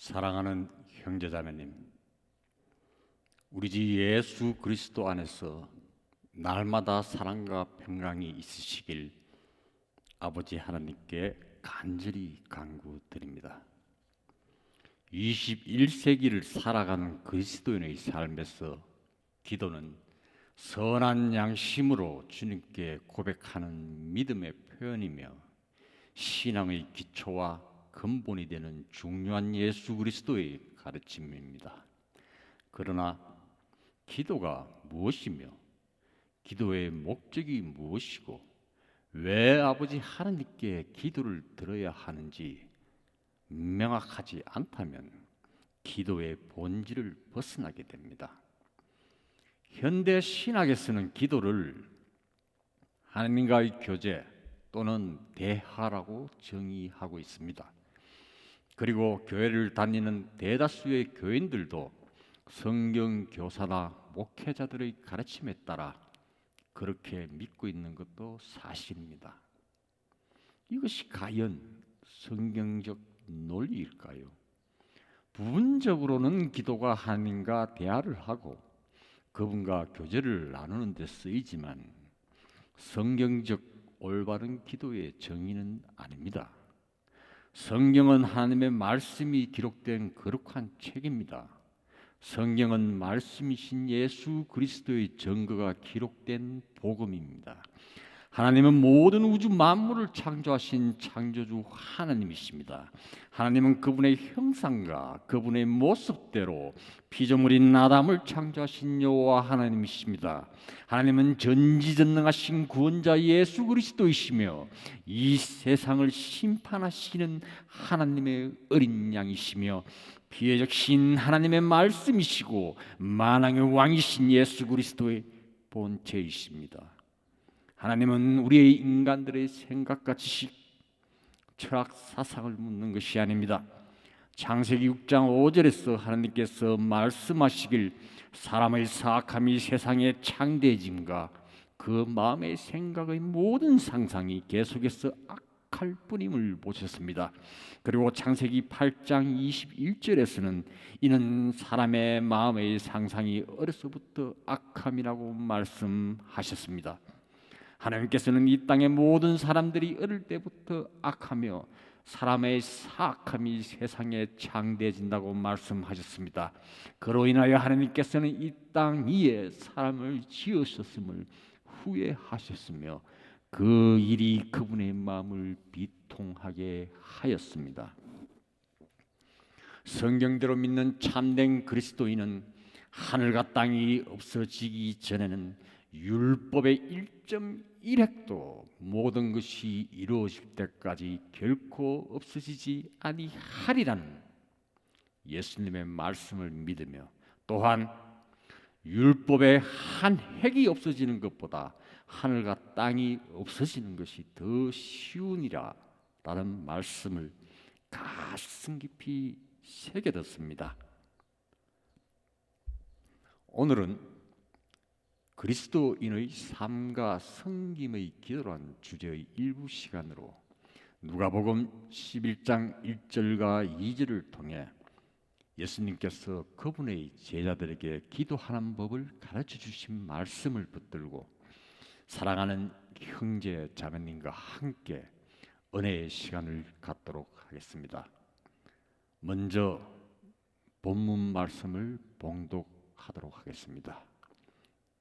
사랑하는 형제자매님, 우리 주 예수 그리스도 안에서 날마다 사랑과 평강이 있으시길 아버지 하나님께 간절히 간구드립니다. 21세기를 살아가는 그리스도인의 삶에서 기도는 선한 양심으로 주님께 고백하는 믿음의 표현이며 신앙의 기초와 근본이 되는 중요한 예수 그리스도의 가르침입니다. 그러나 기도가 무엇이며 기도의 목적이 무엇이고 왜 아버지 하나님께 기도를 드려야 하는지 명확하지 않다면 기도의 본질을 벗어나게 됩니다. 현대 신학에서는 기도를 하나님과의 교제 또는 대화라고 정의하고 있습니다. 그리고 교회를 다니는 대다수의 교인들도 성경 교사나 목회자들의 가르침에 따라 그렇게 믿고 있는 것도 사실입니다. 이것이 과연 성경적 논리일까요? 부분적으로는 기도가 하나님과 대화를 하고 그분과 교제를 나누는 데 쓰이지만 성경적 올바른 기도의 정의는 아닙니다. 성경은 하나님의 말씀이 기록된 거룩한 책입니다. 성경은 말씀이신 예수 그리스도의 증거가 기록된 복음입니다. 하나님은 모든 우주 만물을 창조하신 창조주 하나님이십니다. 하나님은 그분의 형상과 그분의 모습대로 피조물인 아담을 창조하신 여호와 하나님이십니다. 하나님은 전지전능하신 구원자 예수 그리스도이시며 이 세상을 심판하시는 하나님의 어린 양이시며 비례적 신 하나님의 말씀이시고 만왕의 왕이신 예수 그리스도의 본체이십니다. 하나님은 우리의 인간들의 생각과 지식, 철학, 사상을 묻는 것이 아닙니다. 창세기 6장 5절에서 하나님께서 말씀하시길 사람의 사악함이 세상의 창대해짐과 그 마음의 생각의 모든 상상이 계속해서 악할 뿐임을 보셨습니다. 그리고 창세기 8장 21절에서는 이는 사람의 마음의 상상이 어려서부터 악함이라고 말씀하셨습니다. 하나님께서는 이 땅의 모든 사람들이 어릴 때부터 악하며 사람의 사악함이 세상에 창대해진다고 말씀하셨습니다. 그로 인하여 하나님께서는 이 땅 위에 사람을 지으셨음을 후회하셨으며 그 일이 그분의 마음을 비통하게 하였습니다. 성경대로 믿는 참된 그리스도인은 하늘과 땅이 없어지기 전에는 율법의 1.1획도 모든 것이 이루어질 때까지 결코 없어지지 아니하리라는 예수님의 말씀을 믿으며 또한 율법의 한 획이 없어지는 것보다 하늘과 땅이 없어지는 것이 더 쉬우니라 라는 말씀을 가슴 깊이 새겨뒀습니다. 오늘은 그리스도인의 삶과 섬김의 기도란 주제의 일부 시간으로 누가복음 11장 1절과 2절을 통해 예수님께서 그분의 제자들에게 기도하는 법을 가르쳐 주신 말씀을 붙들고 사랑하는 형제 자매님과 함께 은혜의 시간을 갖도록 하겠습니다. 먼저 본문 말씀을 봉독하도록 하겠습니다.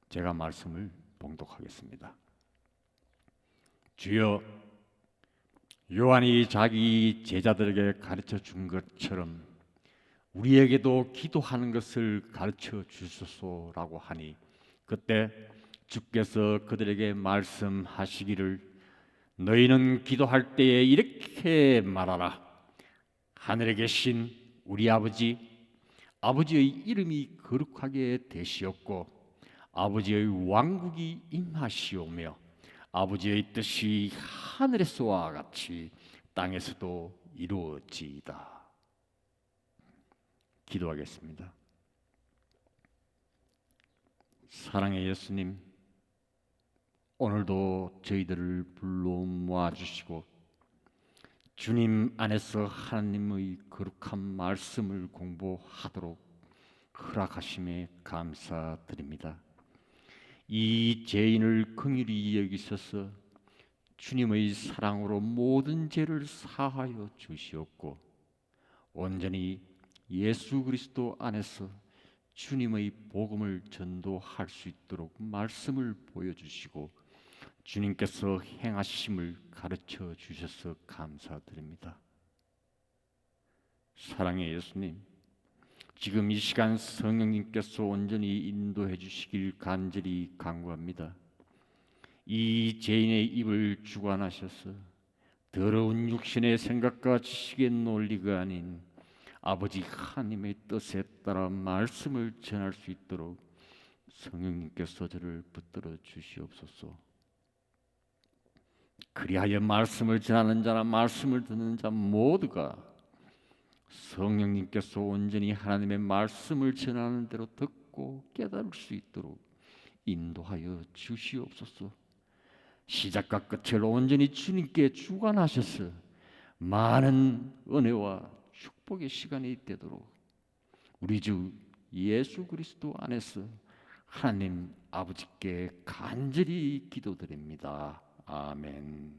제가 말씀을 봉독하겠습니다. 주여, 요한이 자기 제자들에게 가르쳐 준 것처럼 우리에게도 기도하는 것을 가르쳐 주소서라고 하니 그때 주께서 그들에게 말씀하시기를 너희는 기도할 때에 이렇게 말하라. 하늘에 계신 우리 아버지의 이름이 거룩하게 되시옵고 아버지의 왕국이 임하시오며 아버지의 뜻이 하늘에서와 같이 땅에서도 이루어지이다. 기도하겠습니다. 사랑의 예수님, 오늘도 저희들을 불러 모아주시고 주님 안에서 하나님의 거룩한 말씀을 공부하도록 허락하심에 감사드립니다. 이 죄인을 긍휼히 여기셔서 주님의 사랑으로 모든 죄를 사하여 주시옵고 온전히 예수 그리스도 안에서 주님의 복음을 전도할 수 있도록 말씀을 보여주시고 주님께서 행하심을 가르쳐 주셔서 감사드립니다. 사랑의 예수님, 지금 이 시간 성령님께서 온전히 인도해 주시길 간절히 간구합니다. 이 죄인의 입을 주관하셔서 더러운 육신의 생각과 지식의 논리가 아닌 아버지 하나님의 뜻에 따라 말씀을 전할 수 있도록 성령님께서 저를 붙들어 주시옵소서. 그리하여 말씀을 전하는 자나 말씀을 듣는 자 모두가 성령님께서 온전히 하나님의 말씀을 전하는 대로 듣고 깨달을 수 있도록 인도하여 주시옵소서. 시작과 끝을 온전히 주님께 주관하셔서 많은 은혜와 축복의 시간이 되도록 우리 주 예수 그리스도 안에서 하나님 아버지께 간절히 기도드립니다. 아멘.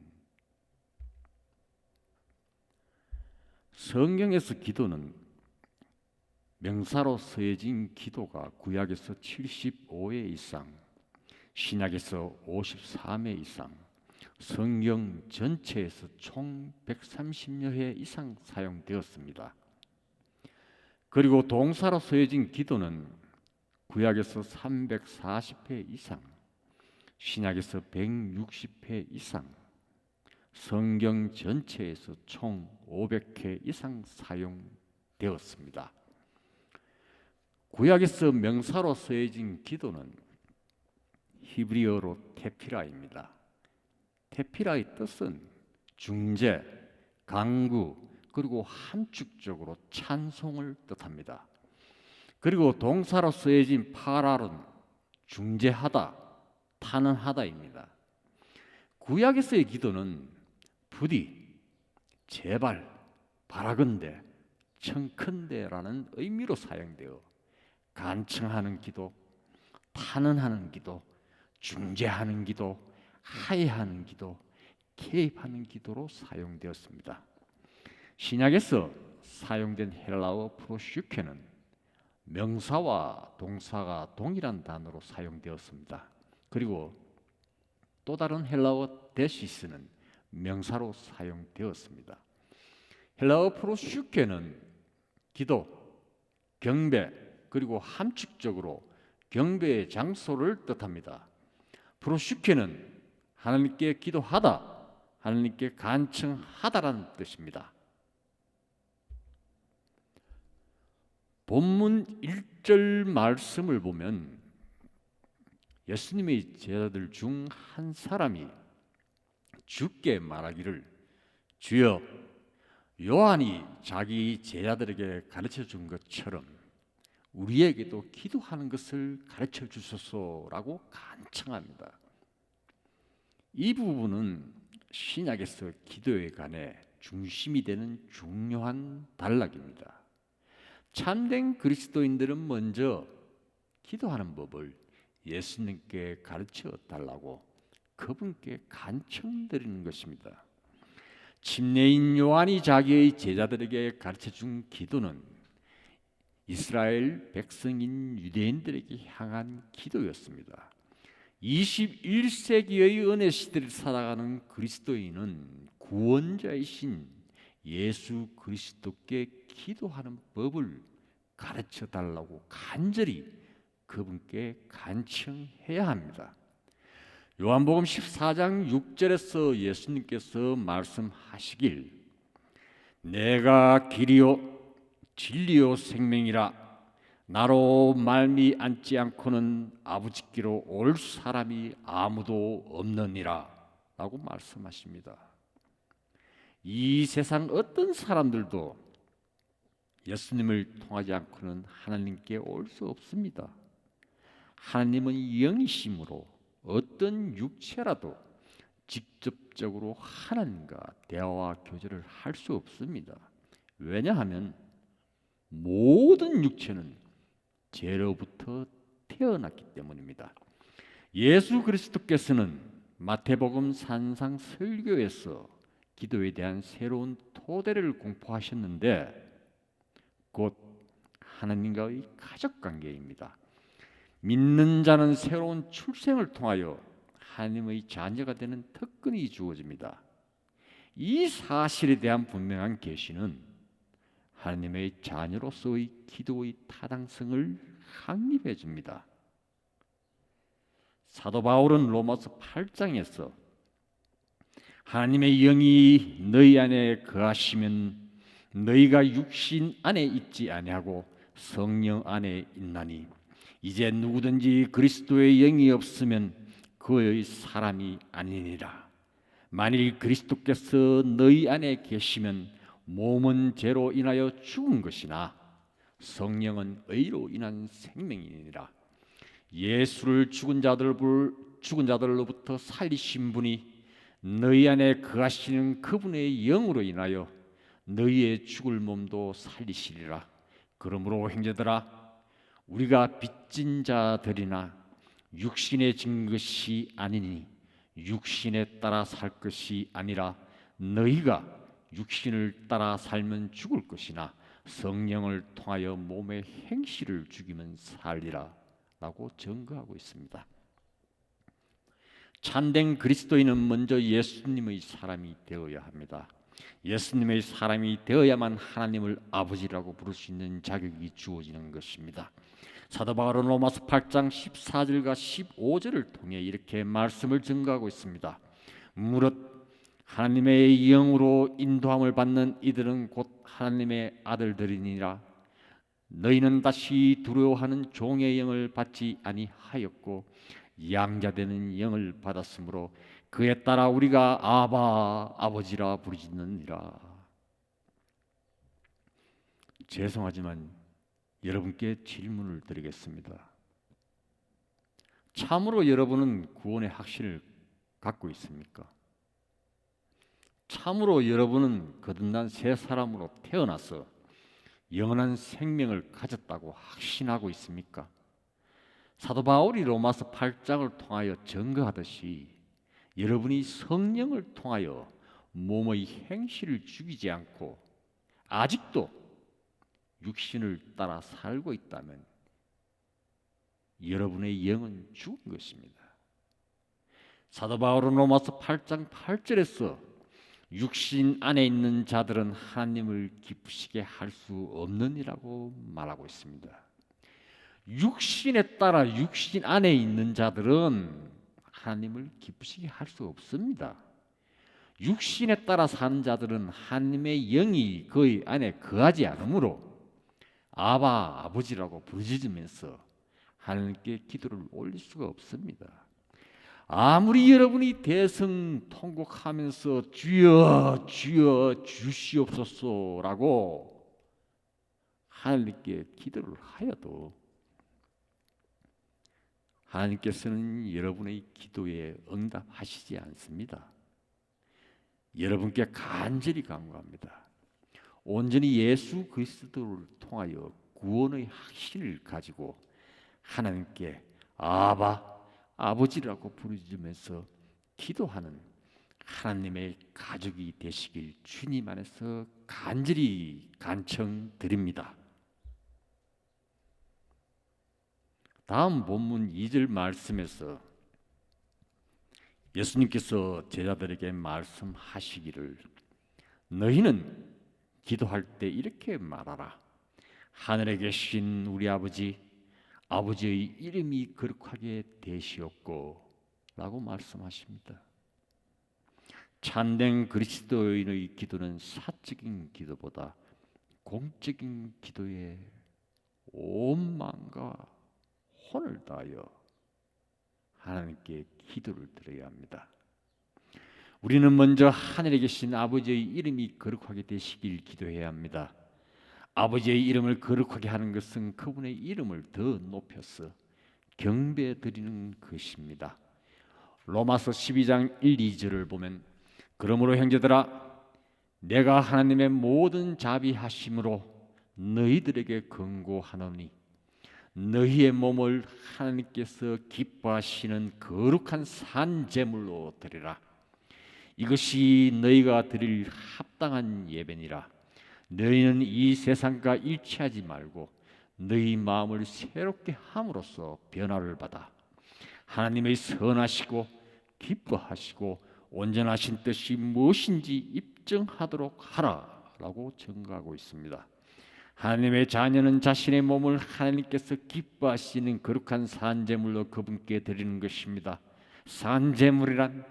성경에서 기도는 명사로 쓰여진 기도가 구약에서 75회 이상, 신약에서 53회 이상, 성경 전체에서 총 130여 회 이상 사용되었습니다. 그리고 동사로 쓰여진 기도는 구약에서 340회 이상, 신약에서 160회 이상, 성경 전체에서 총 500회 이상 사용되었습니다. 구약에서 명사로 쓰여진 기도는 히브리어로 테피라입니다. 테피라의 뜻은 중재, 강구, 그리고 함축적으로 찬송을 뜻합니다. 그리고 동사로 쓰여진 파랄은 중재하다, 탄원하다입니다. 구약에서의 기도는 부디, 제발, 바라건대, 청컨대라는 의미로 사용되어 간청하는 기도, 탄원하는 기도, 중재하는 기도, 하해하는 기도, 개입하는 기도로 사용되었습니다. 신약에서 사용된 헬라어 프로슈케는 명사와 동사가 동일한 단어로 사용되었습니다. 그리고 또 다른 헬라어 데시스는 명사로 사용되었습니다. 헬라어 프로슈케는 기도, 경배, 그리고 함축적으로 경배의 장소를 뜻합니다. 프로슈케는 하나님께 기도하다, 하나님께 간청하다라는 뜻입니다. 본문 1절 말씀을 보면 예수님의 제자들 중 한 사람이 주께 말하기를 주여, 요한이 자기 제자들에게 가르쳐 준 것처럼 우리에게도 기도하는 것을 가르쳐 주소서라고 간청합니다. 이 부분은 신약에서 기도에 관해 중심이 되는 중요한 단락입니다. 참된 그리스도인들은 먼저 기도하는 법을 예수님께 가르쳐 달라고 그분께 간청드리는 것입니다. 침례인 요한이 자기의 제자들에게 가르쳐 준 기도는 이스라엘 백성인 유대인들에게 향한 기도였습니다. 21세기의 은혜 시대를 살아가는 그리스도인은 구원자이신 예수 그리스도께 기도하는 법을 가르쳐 달라고 간절히 그분께 간청해야 합니다. 요한복음 14장 6절에서 예수님께서 말씀하시길 내가 길이요 진리요 생명이라 나로 말미암지 않고는 아버지께로 올 사람이 아무도 없느니라 라고 말씀하십니다. 이 세상 어떤 사람들도 예수님을 통하지 않고는 하나님께 올 수 없습니다. 하나님은 영이심으로 어떤 육체라도 직접적으로 하나님과 대화와 교제를 할 수 없습니다. 왜냐하면 모든 육체는 죄로부터 태어났기 때문입니다. 예수 그리스도께서는 마태복음 산상 설교에서 기도에 대한 새로운 토대를 공포하셨는데 곧 하나님과의 가족 관계입니다. 믿는 자는 새로운 출생을 통하여 하나님의 자녀가 되는 특권이 주어집니다. 이 사실에 대한 분명한 계시는 하나님의 자녀로서의 기도의 타당성을 확립해 줍니다. 사도 바울은 로마서 8장에서 하나님의 영이 너희 안에 거하시면 너희가 육신 안에 있지 아니하고 성령 안에 있나니 이제 누구든지 그리스도의 영이 없으면 그의 사람이 아니니라. 만일 그리스도께서 너희 안에 계시면 몸은 죄로 인하여 죽은 것이나 성령은 의로 인한 생명이니라. 예수를 죽은 자들로부터 살리신 분이 너희 안에 거하시는 그분의 영으로 인하여 너희의 죽을 몸도 살리시리라. 그러므로 형제들아, 우리가 빚진 자들이나 육신에 진 것이 아니니 육신에 따라 살 것이 아니라 너희가 육신을 따라 살면 죽을 것이나 성령을 통하여 몸의 행실을 죽이면 살리라 라고 증거하고 있습니다. 참된 그리스도인은 먼저 예수님의 사람이 되어야 합니다. 예수님의 사람이 되어야만 하나님을 아버지라고 부를 수 있는 자격이 주어지는 것입니다. 사도 바울은 로마서 8장 14절과 15절을 통해 이렇게 말씀을 증거하고 있습니다. 무릇 하나님의 영으로 인도함을 받는 이들은 곧 하나님의 아들들이니라. 너희는 다시 두려워하는 종의 영을 받지 아니하였고 양자되는 영을 받았으므로 그에 따라 우리가 아바 아버지라 부르짖느니라. 죄송하지만 여러분께 질문을 드리겠습니다. 참으로 여러분은 구원의 확신을 갖고 있습니까? 참으로 여러분은 거듭난 새 사람으로 태어나서 영원한 생명을 가졌다고 확신하고 있습니까? 사도 바울이 로마서 8장을 통하여 증거하듯이 여러분이 성령을 통하여 몸의 행실을 죽이지 않고 아직도 육신을 따라 살고 있다면 여러분의 영은 죽은 것입니다. 사도 바울은 로마서 8장 8절에서 육신 안에 있는 자들은 하나님을 기쁘시게 할 수 없느니라고 말하고 있습니다. 육신에 따라 육신 안에 있는 자들은 하나님을 기쁘시게 할 수 없습니다. 육신에 따라 사는 자들은 하나님의 영이 그의 안에 거하지 않으므로 아바 아버지라고 부르짖으면서 하나님께 기도를 올릴 수가 없습니다. 아무리 여러분이 대성통곡하면서 주여 주여 주시옵소서라고 하나님께 기도를 하여도 하나님께서는 여러분의 기도에 응답하시지 않습니다. 여러분께 간절히 간구합니다. 온전히 예수 그리스도를 통하여 구원의 확신을 가지고 하나님께 아바 아버지라고 부르짖으면서 기도하는 하나님의 가족이 되시길 주님 안에서 간절히 간청드립니다. 다음 본문 2절 말씀에서 예수님께서 제자들에게 말씀하시기를 너희는 기도할 때 이렇게 말하라. 하늘에 계신 우리 아버지, 아버지의 이름이 거룩하게 되시옵고 라고 말씀하십니다. 참된 그리스도인의 기도는 사적인 기도보다 공적인 기도에 온 마음과 혼을 다하여 하나님께 기도를 드려야 합니다. 우리는 먼저 하늘에 계신 아버지의 이름이 거룩하게 되시길 기도해야 합니다. 아버지의 이름을 거룩하게 하는 것은 그분의 이름을 더 높여서 경배 드리는 것입니다. 로마서 12장 1, 2절을 보면 그러므로 형제들아 내가 하나님의 모든 자비하심으로 너희들에게 권고하노니 너희의 몸을 하나님께서 기뻐하시는 거룩한 산 제물로 드리라. 이것이 너희가 드릴 합당한 예배니라. 너희는 이 세상과 일치하지 말고 너희 마음을 새롭게 함으로써 변화를 받아 하나님의 선하시고 기뻐하시고 온전하신 뜻이 무엇인지 입증하도록 하라라고 증거하고 있습니다. 하나님의 자녀는 자신의 몸을 하나님께서 기뻐하시는 거룩한 산제물로 그분께 드리는 것입니다. 산제물이란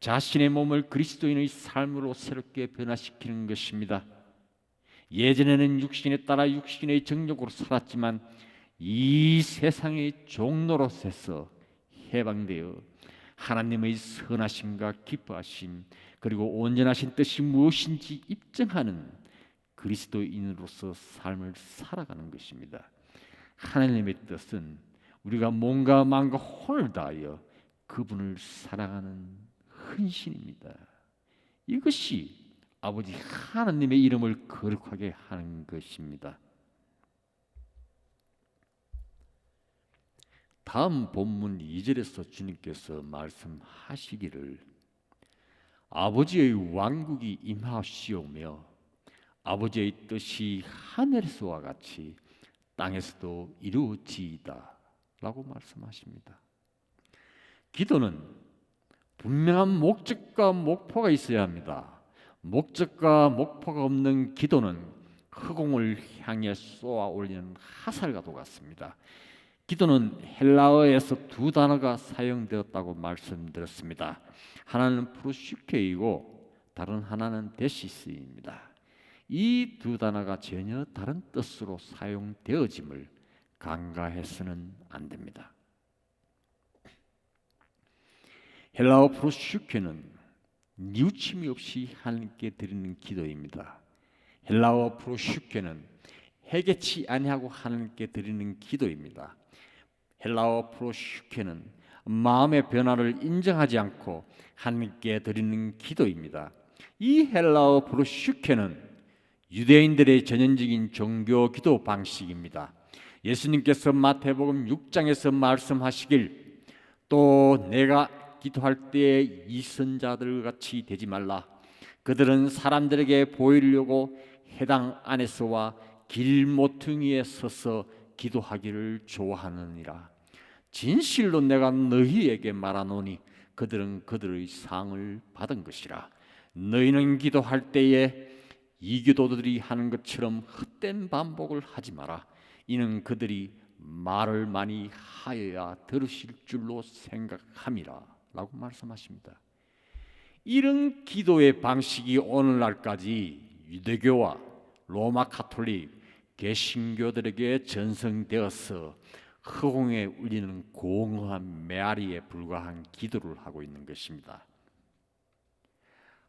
자신의 몸을 그리스도인의 삶으로 새롭게 변화시키는 것입니다. 예전에는 육신에 따라 육신의 정욕으로 살았지만 이 세상의 종로로서 해방되어 하나님의 선하심과 기뻐하심 그리고 온전하신 뜻이 무엇인지 입증하는 그리스도인으로서 삶을 살아가는 것입니다. 하나님의 뜻은 우리가 몸과 마음과 혼을 다하여 그분을 사랑하는 헌신입니다. 이것이 아버지 하나님의 이름을 거룩하게 하는 것입니다. 다음 본문 2절에서 주님께서 말씀하시기를 아버지의 왕국이 임하시오며 아버지의 뜻이 하늘에서와 같이 땅에서도 이루어지이다 라고 말씀하십니다. 기도는 분명한 목적과 목표가 있어야 합니다. 목적과 목표가 없는 기도는 허공을 향해 쏘아 올리는 화살과도 같습니다. 기도는 헬라어에서 두 단어가 사용되었다고 말씀드렸습니다. 하나는 프로시케이고 다른 하나는 데시스입니다. 이 두 단어가 전혀 다른 뜻으로 사용되어짐을 간과해서는 안 됩니다. 헬라어 프로슈케는 뉘우침이 없이 하나님께 드리는 기도입니다. 헬라어 프로슈케는 해개치 아니하고 하나님께 드리는 기도입니다. 헬라어 프로슈케는 마음의 변화를 인정하지 않고 하나님께 드리는 기도입니다. 이 헬라어 프로슈케는 유대인들의 전형적인 종교 기도 방식입니다. 예수님께서 마태복음 6장에서 말씀하시길 또 내가 기도할 때에 이 선자들 같이 되지 말라. 그들은 사람들에게 보이려고 회당 안에서와 길 모퉁이에 서서 기도하기를 좋아하느니라. 진실로 내가 너희에게 말하노니 그들은 그들의 상을 받은 것이라. 너희는 기도할 때에 이교도들이 하는 것처럼 헛된 반복을 하지 마라. 이는 그들이 말을 많이 하여야 들으실 줄로 생각함이라 라고 말씀하십니다. 이런 기도의 방식이 오늘날까지 유대교와 로마 가톨릭, 개신교들에게 전승되어서 허공에 울리는 공허한 메아리에 불과한 기도를 하고 있는 것입니다.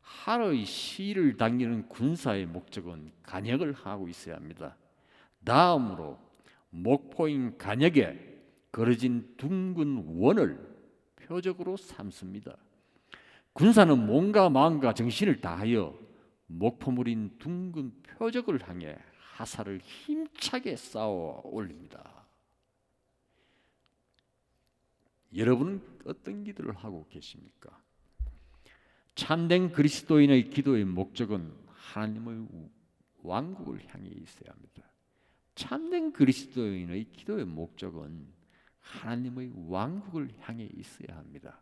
하루의 시를 당기는 군사의 목적은 간역을 하고 있어야 합니다. 다음으로 목포인 간역에 그려진 둥근 원을 표적으로 삼습니다. 군사는 몸과 마음과 정신을 다하여 목포물인 둥근 표적을 향해 화살을 힘차게 쏘아 올립니다. 여러분은 어떤 기도를 하고 계십니까? 참된 그리스도인의 기도의 목적은 하나님의 왕국을 향해 있어야 합니다. 참된 그리스도인의 기도의 목적은 하나님의 왕국을 향해 있어야 합니다.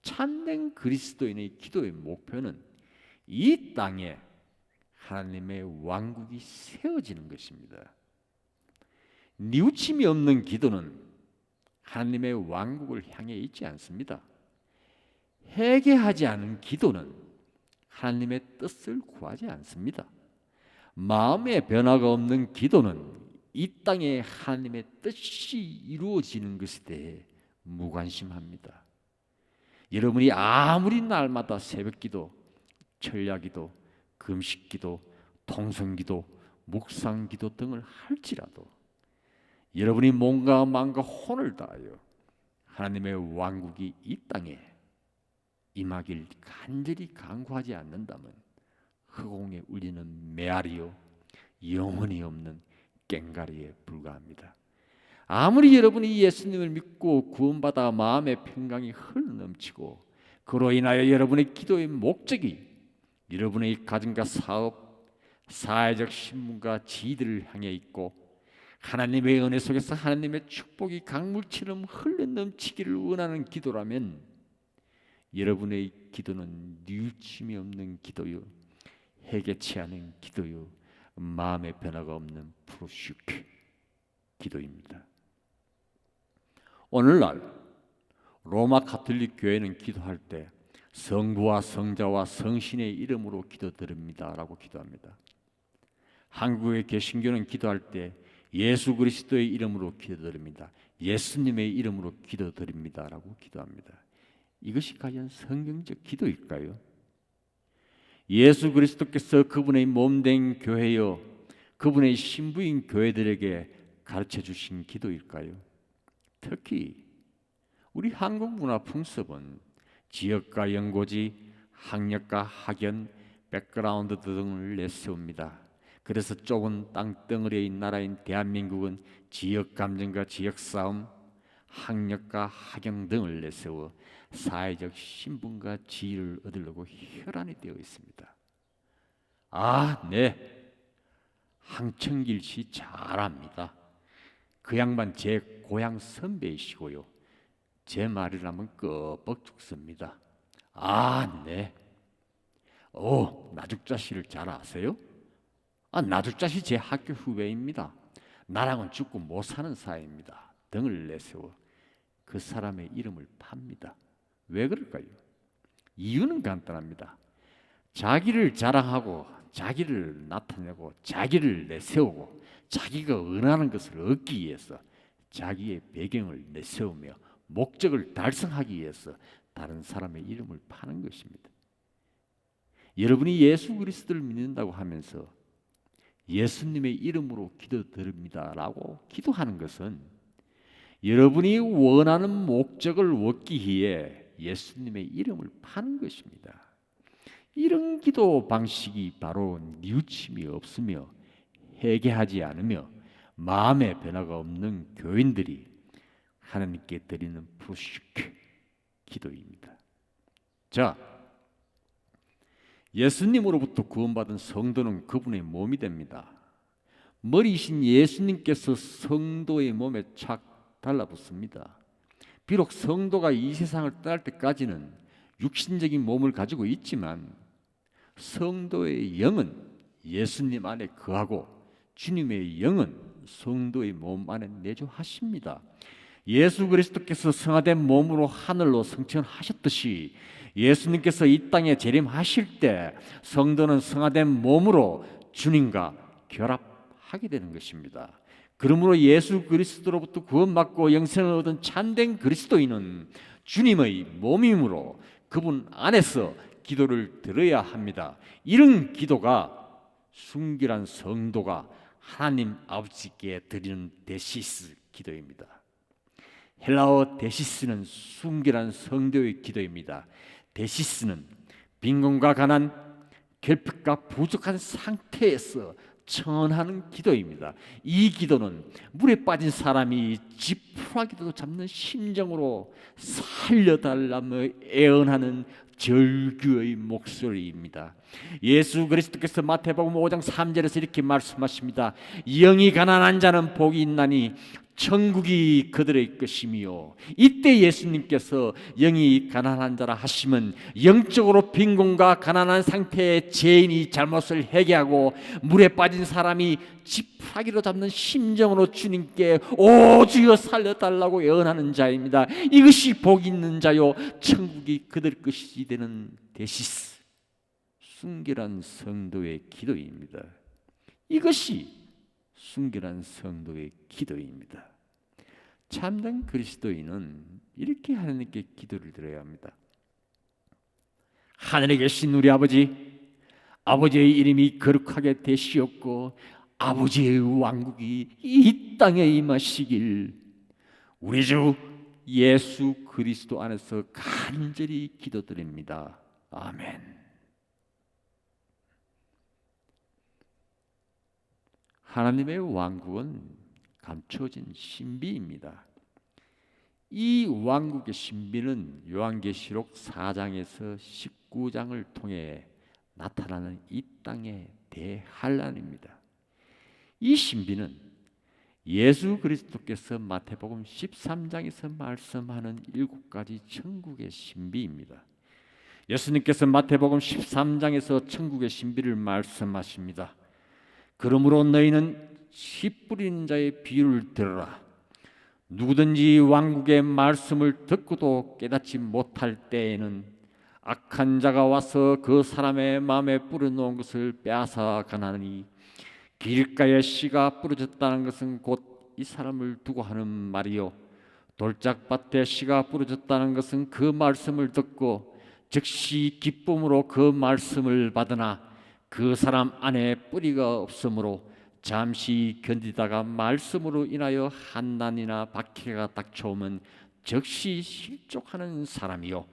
참된 그리스도인의 기도의 목표는 이 땅에 하나님의 왕국이 세워지는 것입니다. 뉘우침이 없는 기도는 하나님의 왕국을 향해 있지 않습니다. 회개하지 않은 기도는 하나님의 뜻을 구하지 않습니다. 마음의 변화가 없는 기도는 이 땅에 하나님의 뜻이 이루어지는 것에 대해 무관심합니다. 여러분이 아무리 날마다 새벽기도, 철야기도, 금식기도, 통성기도, 묵상기도 등을 할지라도 여러분이 몸과 마음과 혼을 다하여 하나님의 왕국이 이 땅에 임하길 간절히 간구하지 않는다면 허공에 울리는 메아리요 영혼이 없는 꽹가리에 불과합니다. 아무리 여러분이 예수님을 믿고 구원받아 마음의 평강이 흘러넘치고 그로 인하여 여러분의 기도의 목적이 여러분의 가정과 사업, 사회적 신분과 지위들을 향해 있고 하나님의 은혜 속에서 하나님의 축복이 강물처럼 흘러넘치기를 원하는 기도라면 여러분의 기도는 뉘우침이 없는 기도요, 해결치 않은 기도요, 마음의 변화가 없는 프로슈크 기도입니다. 오늘날 로마 가톨릭 교회는 기도할 때 성부와 성자와 성신의 이름으로 기도드립니다라고 기도합니다. 한국의 개신교는 기도할 때 예수 그리스도의 이름으로 기도드립니다. 예수님의 이름으로 기도드립니다라고 기도합니다. 이것이 과연 성경적 기도일까요? 예수 그리스도께서 그분의 몸된 교회여 그분의 신부인 교회들에게 가르쳐 주신 기도일까요? 특히 우리 한국 문화 풍습은 지역과 연고지, 학력과 학연, 백그라운드 등을 내세웁니다. 그래서 좁은 땅덩어리의 나라인 대한민국은 지역 감정과 지역 싸움, 학력과 학연 등을 내세워 사회적 신분과 지위를 얻으려고 혈안이 되어 있습니다. 네, 황청길 씨 잘합니다. 그 양반 제 고향 선배이시고요. 제 말이라면 끄뻑 죽습니다. 네. 나죽자 씨를 잘 아세요? 나죽자 씨 제 학교 후배입니다. 나랑은 죽고 못 사는 사이입니다. 등을 내세워 그 사람의 이름을 팝니다. 왜 그럴까요? 이유는 간단합니다. 자기를 자랑하고 자기를 나타내고 자기를 내세우고 자기가 원하는 것을 얻기 위해서 자기의 배경을 내세우며 목적을 달성하기 위해서 다른 사람의 이름을 파는 것입니다. 여러분이 예수 그리스도를 믿는다고 하면서 예수님의 이름으로 기도드립니다라고 기도하는 것은 여러분이 원하는 목적을 얻기 위해 예수님의 이름을 파는 것입니다. 이런 기도 방식이 바로 뉘우침이 없으며 회개하지 않으며 마음의 변화가 없는 교인들이 하나님께 드리는 프로슈크 기도입니다. 자, 예수님으로부터 구원받은 성도는 그분의 몸이 됩니다. 머리이신 예수님께서 성도의 몸에 착 달라붙습니다. 비록 성도가 이 세상을 떠날 때까지는 육신적인 몸을 가지고 있지만 성도의 영은 예수님 안에 거하고 주님의 영은 성도의 몸 안에 내주하십니다. 예수 그리스도께서 성화된 몸으로 하늘로 승천하셨듯이 예수님께서 이 땅에 재림하실 때 성도는 성화된 몸으로 주님과 결합하게 되는 것입니다. 그러므로 예수 그리스도로부터 구원받고 영생을 얻은 참된 그리스도인은 주님의 몸이므로 그분 안에서 기도를 드려야 합니다. 이런 기도가 순결한 성도가 하나님 아버지께 드리는 데시스 기도입니다. 헬라어 데시스는 순결한 성도의 기도입니다. 데시스는 빈곤과 가난, 결핍과 부족한 상태에서 청하는 기도입니다. 이 기도는 물에 빠진 사람이 지푸라기도 잡는 심정으로 살려달라며 애언하는 절규의 목소리입니다. 예수 그리스도께서 마태복음 5장 3절에서 이렇게 말씀하십니다. 영이 가난한 자는 복이 있나니 천국이 그들의 것이며, 이때 예수님께서 영이 가난한 자라 하시면 영적으로 빈곤과 가난한 상태의 죄인이 잘못을 회개하고 물에 빠진 사람이 지푸라기로 잡는 심정으로 주님께 오 주여 살려달라고 애원하는 자입니다. 이것이 복 있는 자요 천국이 그들 것이 되는 데시스, 순결한 성도의 기도입니다. 이것이 순결한 성도의 기도입니다. 참된 그리스도인은 이렇게 하나님께 기도를 드려야 합니다. 하늘에 계신 우리 아버지, 아버지의 이름이 거룩하게 되시옵고 아버지의 왕국이 이 땅에 임하시길. 우리 주 예수 그리스도 안에서 간절히 기도드립니다. 아멘. 하나님의 왕국은 감춰진 신비입니다. 이 왕국의 신비는 요한계시록 4장에서 19장을 통해 나타나는 이 땅의 대환란입니다. 이 신비는 예수 그리스도께서 마태복음 13장에서 말씀하는 7가지 천국의 신비입니다. 예수님께서 마태복음 13장에서 천국의 신비를 말씀하십니다. 그러므로 너희는 씨 뿌리는 자의 비유를 들으라. 누구든지 왕국의 말씀을 듣고도 깨닫지 못할 때에는 악한 자가 와서 그 사람의 마음에 뿌려놓은 것을 빼앗아 가나니, 길가에 씨가 뿌려졌다는 것은 곧 이 사람을 두고 하는 말이요, 돌짝밭에 씨가 뿌려졌다는 것은 그 말씀을 듣고 즉시 기쁨으로 그 말씀을 받으나 그 사람 안에 뿌리가 없으므로 잠시 견디다가 말씀으로 인하여 한난이나 박해가 닥쳐오면 즉시 실족하는 사람이요,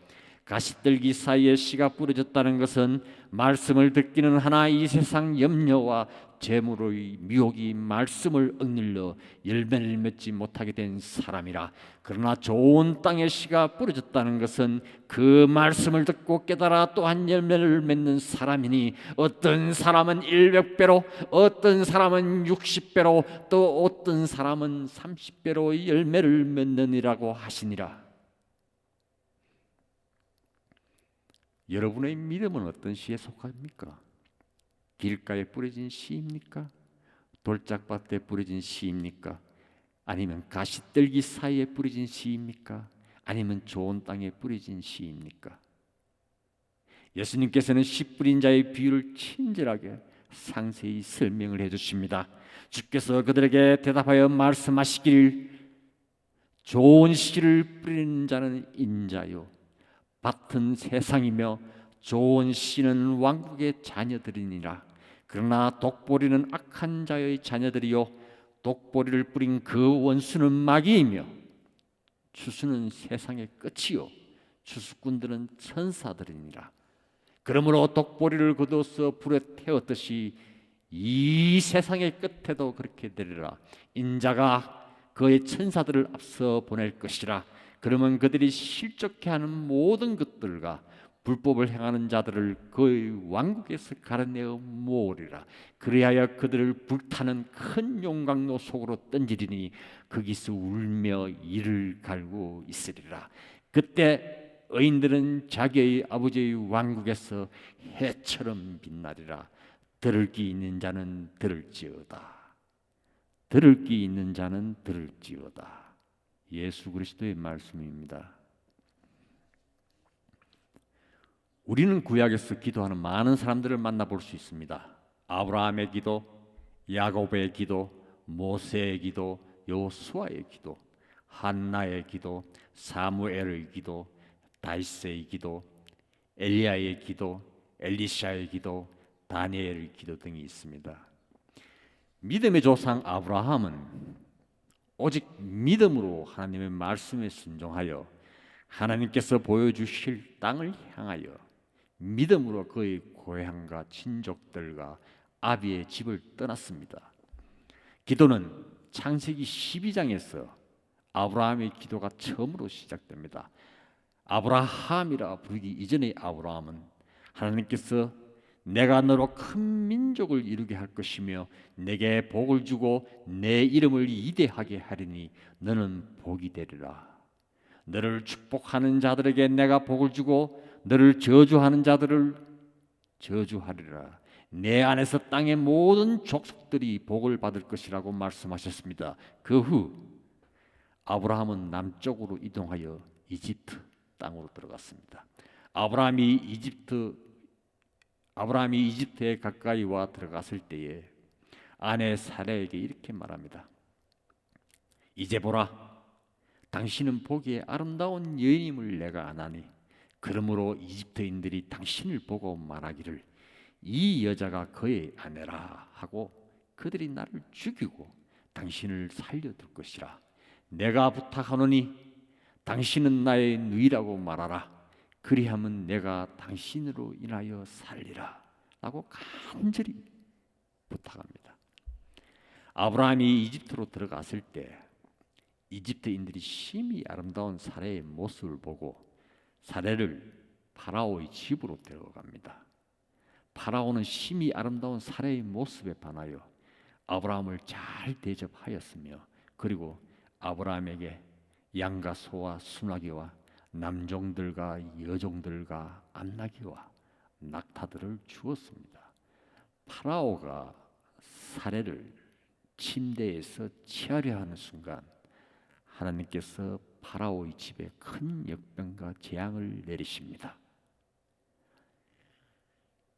가시떨기 사이에 씨가 뿌려졌다는 것은 말씀을 듣기는 하나 이 세상 염려와 재물의 미혹이 말씀을 억눌러 열매를 맺지 못하게 된 사람이라. 그러나 좋은 땅에 씨가 뿌려졌다는 것은 그 말씀을 듣고 깨달아 또한 열매를 맺는 사람이니, 어떤 사람은 100배로, 어떤 사람은 60배로, 또 어떤 사람은 30배로 열매를 맺느니라고 하시니라. 여러분의 믿음은 어떤 씨에 속합니까? 길가에 뿌려진 씨입니까? 돌짝밭에 뿌려진 씨입니까? 아니면 가시떨기 사이에 뿌려진 씨입니까? 아니면 좋은 땅에 뿌려진 씨입니까? 예수님께서는 씨 뿌린 자의 비유를 친절하게 상세히 설명을 해주십니다. 주께서 그들에게 대답하여 말씀하시기를, 좋은 씨를 뿌리는 자는 인자요, 밭은 세상이며 좋은 씨는 왕국의 자녀들이니라. 그러나 독보리는 악한 자의 자녀들이요, 독보리를 뿌린 그 원수는 마귀이며 추수는 세상의 끝이요, 추수꾼들은 천사들이니라. 그러므로 독보리를 거두어서 불에 태웠듯이 이 세상의 끝에도 그렇게 되리라. 인자가 그의 천사들을 앞서 보낼 것이라. 그러면 그들이 실족해 하는 모든 것들과 불법을 행하는 자들을 그의 왕국에서 가려내어 모으리라. 그리하여 그들을 불타는 큰 용광로 속으로 던지리니 거기서 울며 이를 갈고 있으리라. 그때 의인들은 자기의 아버지의 왕국에서 해처럼 빛나리라. 들을 귀 있는 자는 들을지어다. 들을 귀 있는 자는 들을지어다. 예수 그리스도의 말씀입니다. 우리는 구약에서 기도하는 많은 사람들을 만나볼 수 있습니다. 아브라함의 기도, 야곱의 기도, 모세의 기도, 여호수아의 기도, 한나의 기도, 사무엘의 기도, 다윗의 기도, 엘리야의 기도, 엘리샤의 기도, 다니엘의 기도 등이 있습니다. 믿음의 조상 아브라함은 오직 믿음으로 하나님의 말씀에 순종하여 하나님께서 보여주실 땅을 향하여 믿음으로 그의 고향과 친족들과 아비의 집을 떠났습니다. 기도는 창세기 12장에서 아브라함의 기도가 처음으로 시작됩니다. 아브라함이라 부르기 이전의 아브라함은 하나님께서 내가 너로 큰 민족을 이루게 할 것이며 내게 복을 주고 내 이름을 위대하게 하리니 너는 복이 되리라. 너를 축복하는 자들에게 내가 복을 주고 너를 저주하는 자들을 저주하리라. 내 안에서 땅의 모든 족속들이 복을 받을 것이라고 말씀하셨습니다. 그 후 아브라함은 남쪽으로 이동하여 이집트 땅으로 들어갔습니다. 아브라함이 이집트에 가까이 와 들어갔을 때에 아내 사라에게 이렇게 말합니다. 이제 보라, 당신은 보기에 아름다운 여인임을 내가 아나니 그러므로 이집트인들이 당신을 보고 말하기를 이 여자가 그의 아내라 하고 그들이 나를 죽이고 당신을 살려둘 것이라. 내가 부탁하노니 당신은 나의 누이라고 말하라. 그리하면 내가 당신으로 인하여 살리라 라고 간절히 부탁합니다. 아브라함이 이집트로 들어갔을 때 이집트인들이 심히 아름다운 사라의 모습을 보고 사라를 파라오의 집으로 데려갑니다. 파라오는 심히 아름다운 사라의 모습에 반하여 아브라함을 잘 대접하였으며 그리고 아브라함에게 양과 소와 순하기와 남종들과 여종들과 암나귀와 낙타들을 주었습니다. 파라오가 사례를 침대에서 취하려 하는 순간 하나님께서 파라오의 집에 큰 역병과 재앙을 내리십니다.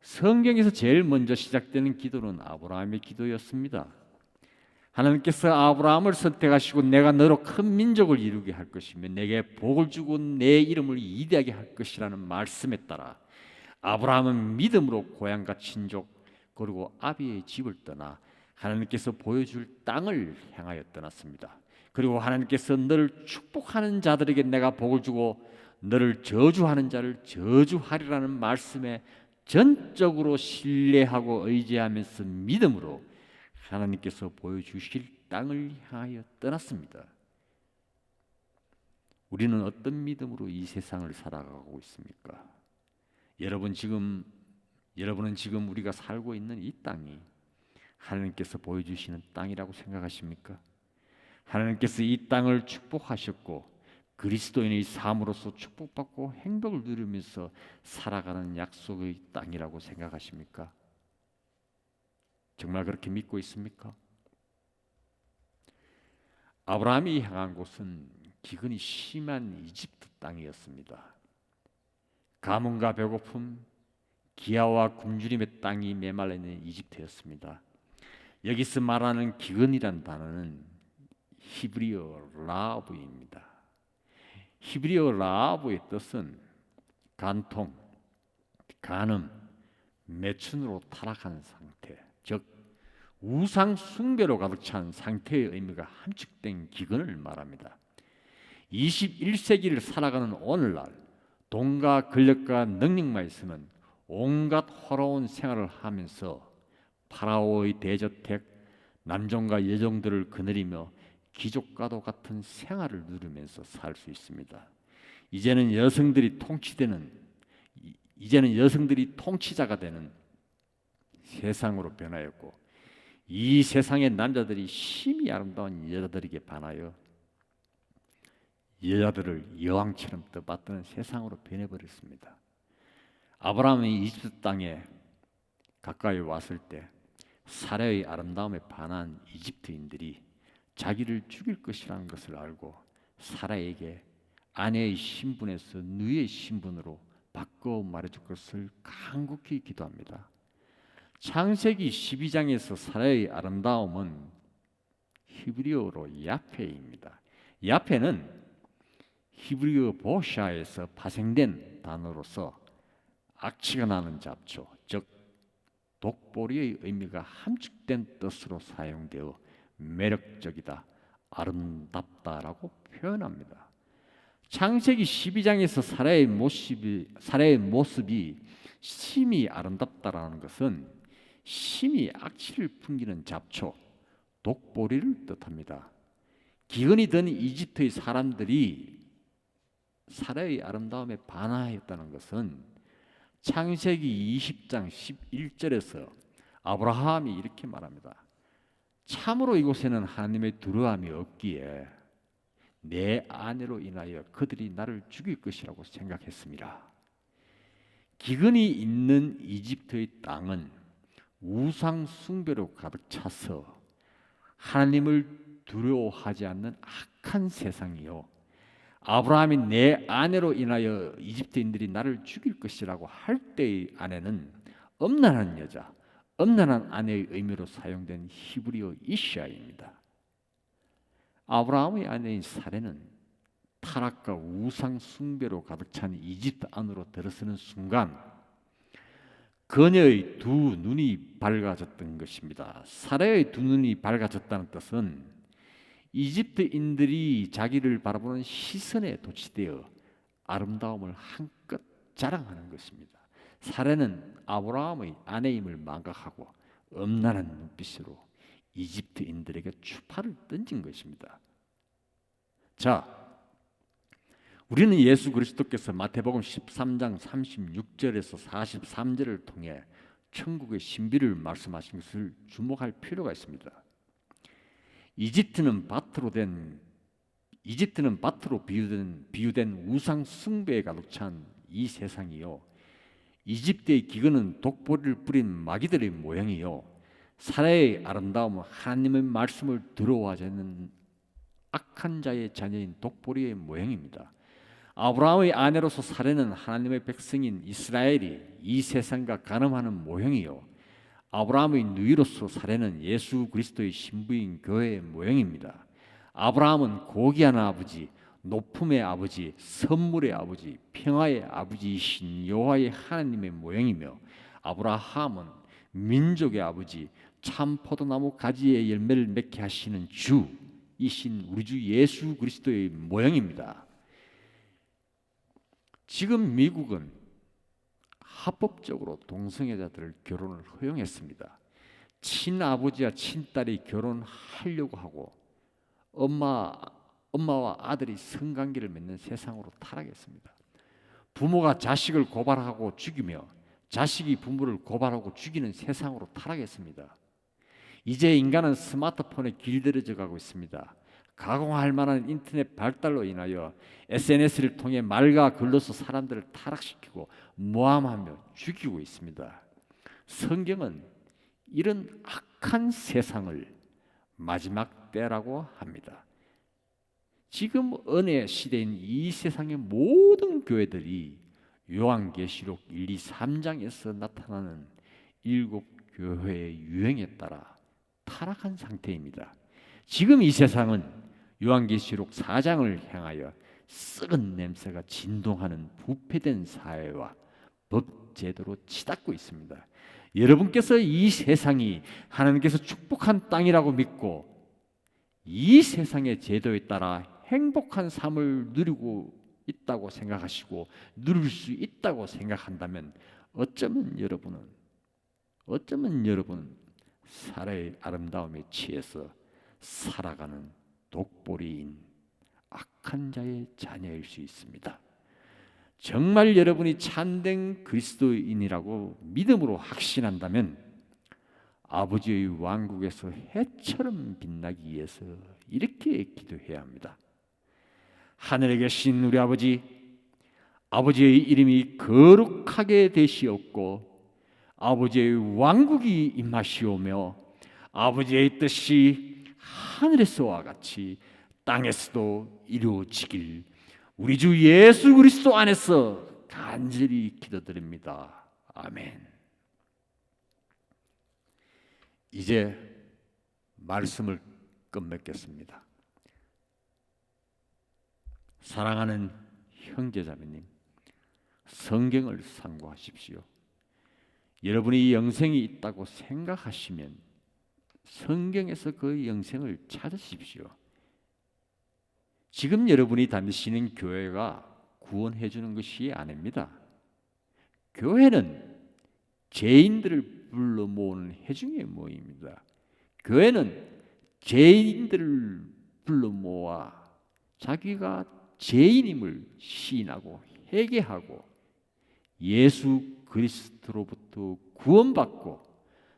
성경에서 제일 먼저 시작되는 기도는 아브라함의 기도였습니다. 하나님께서 아브라함을 선택하시고 내가 너로 큰 민족을 이루게 할 것이며 내게 복을 주고 내 이름을 위대하게 할 것이라는 말씀에 따라 아브라함은 믿음으로 고향과 친족 그리고 아비의 집을 떠나 하나님께서 보여줄 땅을 향하여 떠났습니다. 그리고 하나님께서 너를 축복하는 자들에게 내가 복을 주고 너를 저주하는 자를 저주하리라는 말씀에 전적으로 신뢰하고 의지하면서 믿음으로 하나님께서 보여주실 땅을 향하여 떠났습니다. 우리는 어떤 믿음으로 이 세상을 살아가고 있습니까? 여러분은 지금 우리가 살고 있는 이 땅이 하나님께서 보여주시는 땅이라고 생각하십니까? 하나님께서 이 땅을 축복하셨고 그리스도인의 삶으로서 축복받고 행복을 누리면서 살아가는 약속의 땅이라고 생각하십니까? 정말 그렇게 믿고 있습니까? 아브라함이 향한 곳은 기근이 심한 이집트 땅이었습니다. 가뭄과 배고픔, 기아와 굶주림의 땅이 메말라 있는 이집트였습니다. 여기서 말하는 기근이란 단어는 히브리어 라하브입니다. 히브리어 라하브의 뜻은 간통, 간음, 매춘으로 타락한 상태, 즉 우상 숭배로 가득 찬 상태의 의미가 함축된 기근을 말합니다. 21세기를 살아가는 오늘날 돈과 권력과 능력만 있으면 온갖 화려한 생활을 하면서 파라오의 대저택, 남종과 여종들을 거느리며 귀족과도 같은 생활을 누리면서 살 수 있습니다. 이제는 여성들이 통치자가 되는 세상으로 변하였고 이 세상의 남자들이 심히 아름다운 여자들에게 반하여 여자들을 여왕처럼 떠받드는 세상으로 변해버렸습니다. 아브라함이 이집트 땅에 가까이 왔을 때 사라의 아름다움에 반한 이집트인들이 자기를 죽일 것이라는 것을 알고 사라에게 아내의 신분에서 누이의 신분으로 바꿔 말해줄 것을 간곡히 기도합니다. 창세기 12장에서 사라의 아름다움은 히브리어로 야페입니다. 야페는 히브리어 보샤에서 파생된 단어로서 악취가 나는 잡초, 즉 독보리의 의미가 함축된 뜻으로 사용되어 매력적이다, 아름답다라고 표현합니다. 창세기 12장에서 사라의 모습이 심히 아름답다라는 것은 심히 악취를 풍기는 잡초, 독보리를 뜻합니다. 기근이 든 이집트의 사람들이 사라의 아름다움에 반하였다는 것은 창세기 20장 11절에서 아브라함이 이렇게 말합니다. 참으로 이곳에는 하나님의 두려움이 없기에 내 아내로 인하여 그들이 나를 죽일 것이라고 생각했습니다. 기근이 있는 이집트의 땅은 우상 숭배로 가득 차서 하나님을 두려워하지 않는 악한 세상이요, 아브라함이 내 아내로 인하여 이집트인들이 나를 죽일 것이라고 할 때의 아내는 엄란한 여자, 엄란한 아내의 의미로 사용된 히브리어 이샤입니다. 아브라함의 아내인 사레는 타락과 우상 숭배로 가득 찬 이집트 안으로 들어서는 순간 그녀의 두 눈이 밝아졌던 것입니다. 사레의 두 눈이 밝아졌다는 뜻은 이집트인들이 자기를 바라보는 시선에 도취되어 아름다움을 한껏 자랑하는 것입니다. 사례는 아브라함의 아내임을 망각하고 엄란한 눈빛으로 이집트인들에게 추파를 던진 것입니다. 자, 우리는 예수 그리스도께서 마태복음 13장 36절에서 43절을 통해 천국의 신비를 말씀하신 것을 주목할 필요가 있습니다. 이집트는 밭으로 비유된 우상 숭배에 가득 찬 이 세상이요, 이집트의 기근은 독보리를 뿌린 마귀들의 모양이요, 사라의 아름다움은 하나님의 말씀을 들어와지 않는 악한 자의 자녀인 독보리의 모양입니다. 아브라함의 아내로서 사례는 하나님의 백성인 이스라엘이 이 세상과 간음하는 모형이요, 아브라함의 누이로서 사례는 예수 그리스도의 신부인 교회의 모형입니다. 아브라함은 고귀한 아버지, 높음의 아버지, 선물의 아버지, 평화의 아버지이신 여호와의 하나님의 모형이며, 아브라함은 민족의 아버지, 참 포도나무 가지에 열매를 맺게 하시는 주이신 우리 주 예수 그리스도의 모형입니다. 지금 미국은 합법적으로 동성애자들 결혼을 허용했습니다. 친아버지와 친딸이 결혼하려고 하고 엄마와 아들이 성관계를 맺는 세상으로 타락했습니다. 부모가 자식을 고발하고 죽이며 자식이 부모를 고발하고 죽이는 세상으로 타락했습니다. 이제 인간은 스마트폰에 길들여져 가고 있습니다. 가공할 만한 인터넷 발달로 인하여 SNS를 통해 말과 글로서 사람들을 타락시키고 모함하며 죽이고 있습니다. 성경은 이런 악한 세상을 마지막 때라고 합니다. 지금 은혜 시대인 이 세상의 모든 교회들이 요한계시록 1, 2, 3장에서 나타나는 7교회의 유행에 따라 타락한 상태입니다. 지금 이 세상은 요한계시록 4장을 향하여 썩은 냄새가 진동하는 부패된 사회와 법제도로 치닫고 있습니다. 여러분께서 이 세상이 하나님께서 축복한 땅이라고 믿고 이 세상의 제도에 따라 행복한 삶을 누리고 있다고 생각하시고 누릴 수 있다고 생각한다면 어쩌면 여러분은 사라의 아름다움에 취해서 살아가는 독보리인 악한 자의 자녀일 수 있습니다. 정말 여러분이 참된 그리스도인이라고 믿음으로 확신한다면 아버지의 왕국에서 해처럼 빛나기 위해서 이렇게 기도해야 합니다. 하늘에 계신 우리 아버지의 이름이 거룩하게 되시옵고 아버지의 왕국이 임하시오며 아버지의 뜻이 하늘에서와 같이 땅에서도 이루어지길 우리 주 예수 그리스도 안에서 간절히 기도드립니다. 아멘. 이제 말씀을 끝맺겠습니다. 사랑하는 형제자매님, 성경을 상고하십시오. 여러분이 영생이 있다고 생각하시면 성경에서 그 영생을 찾으십시오. 지금 여러분이 다니시는 교회가 구원해 주는 것이 아닙니다. 교회는 죄인들을 불러 모으는 회중의 모임입니다. 교회는 죄인들을 불러 모아 자기가 죄인임을 시인하고 회개하고 예수 그리스도로부터 구원받고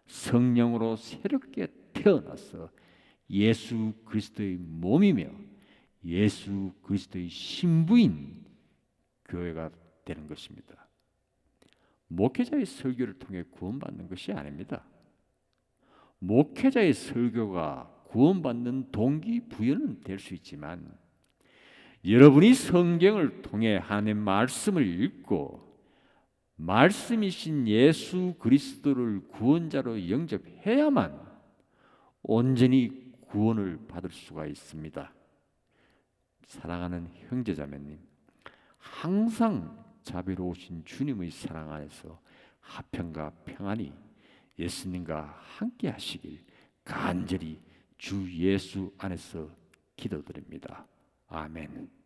성령으로 새롭게 태어나서 예수 그리스도의 몸이며 예수 그리스도의 신부인 교회가 되는 것입니다. 목회자의 설교를 통해 구원받는 것이 아닙니다. 목회자의 설교가 구원받는 동기부여는 될 수 있지만 여러분이 성경을 통해 하나님의 말씀을 읽고 말씀이신 예수 그리스도를 구원자로 영접해야만 온전히 구원을 받을 수가 있습니다. 사랑하는 형제자매님, 항상 자비로우신 주님의 사랑 안에서 화평과 평안이 예수님과 함께 하시길 간절히 주 예수 안에서 기도드립니다. 아멘.